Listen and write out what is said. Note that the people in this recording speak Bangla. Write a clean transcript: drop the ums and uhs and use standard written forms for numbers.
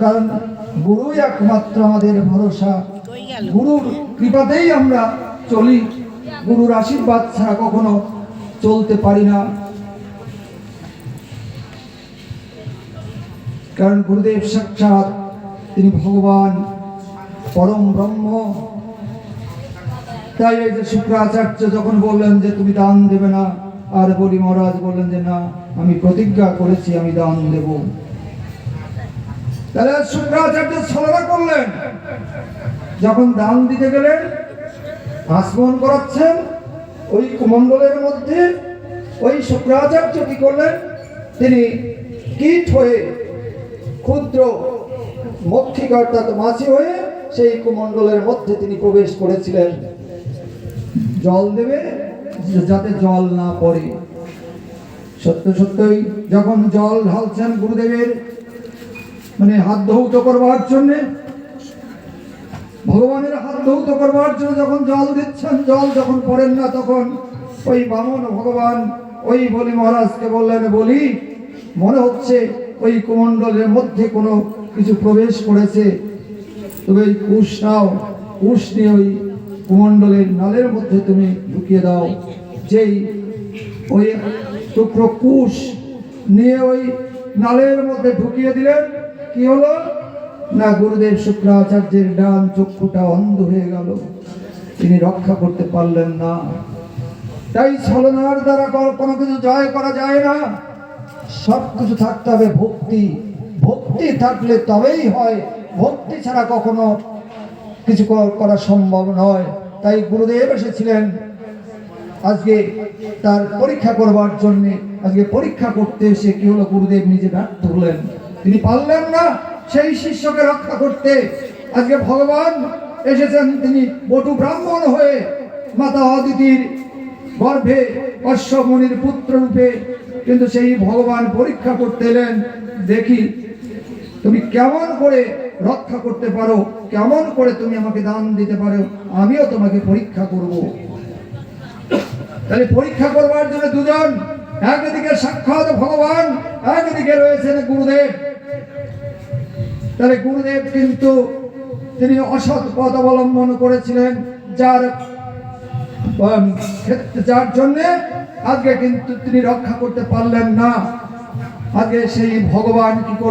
কারণ গুরুই একমাত্র আমাদের ভরসা। গুরুর কৃপাতেই আমরা চলি, গুরুর আশীর্বাদ ছাড়া কখনো চলতে পারি না। কারণ গুরুদেব সাক্ষাৎ তিনি ভগবান, পরম ব্রহ্ম। তাই এই যে শুক্রাচার্য যখন বললেন যে তুমি দান দেবে না, আর বলি মহারাজ বললেন যে না, আমি প্রতিজ্ঞা করেছি আমি দান দেব। তাহলে শুক্রাচার্য ছলনা করলেন, যখন দান দিতে গেলেন আসমন করাচ্ছেন ওই কুমণ্ডলের মধ্যে, ওই শুক্রাচার্য কি করলেন, তিনি কীট হয়ে, ক্ষুদ্র মক্ষিক অর্থাৎ মাছি হয়ে সেই কুমণ্ডলের মধ্যে তিনি প্রবেশ করেছিলেন। জল দেবে যাতে জল না পড়ে। সত্য সত্যই যখন জল ঢালছেন গুরুদেবের মানে হাত ধৌত করবার জন্য, ভগবানের হাত ধৌত করবার জন্য যখন জল দিচ্ছেন, জল যখন পড়েন না, তখন ওই বামন ভগবান ওই বলি মহারাজকে বললেন, বলি মনে হচ্ছে ওই কুমণ্ডলের মধ্যে কোনো কিছু প্রবেশ করেছে, তবে ওই কুশ নাও, কুশ নিয়ে ওই কুমণ্ডলের নালের মধ্যে তুমি ঢুকিয়ে দাও। যেই ওই টুকরো কুশ নিয়ে ওই নালের মধ্যে ঢুকিয়ে দিলেন, কি হলো না, গুরুদেব শুক্রাচার্যের ডান চক্ষুটা অন্ধ হয়ে গেল, তিনি রক্ষা করতে পারলেন না। তাই ছলনার দ্বারা কোনো কিছু জয় করা যায় না, সব কিছু থাকতে হবে ভক্তি। ভক্তি থাকলে তবেই হয়, ভক্তি ছাড়া কখনো কিছু করা সম্ভব নয়। তাই গুরুদেব এসেছিলেন আজকে তার পরীক্ষা করবার জন্যে। আজকে পরীক্ষা করতে এসে কি হলো, গুরুদেব নিজে ব্যর্থ হলেন, তিনি পারলেন না সেই শিষ্যকে রক্ষা করতে। আজকে ভগবান এসেছেন তিনি বটু ব্রাহ্মণ হয়ে, মাতা অদিতির গর্ভে কশ্যপ মুনির পুত্র রূপে, কিন্তু সেই ভগবান পরীক্ষা করতে এলেন, দেখি তুমি কেমন করে রক্ষা করতে পারো, কেমন করে তুমি আমাকে দান দিতে পারো, আমিও তোমাকে পরীক্ষা করব। তাহলে পরীক্ষা করবার জন্য দুজন, একদিকে সাক্ষাৎ ভগবান, একদিকে রয়েছেন গুরুদেব। তাহলে গুরুদেব কিন্তু তিনি অসৎ পথ অবলম্বন করেছিলেন, যার জন্য আজকে কিন্তু তিনি রক্ষা করতে পারলেন না। আজকে সেই ভগবান কি করলেন,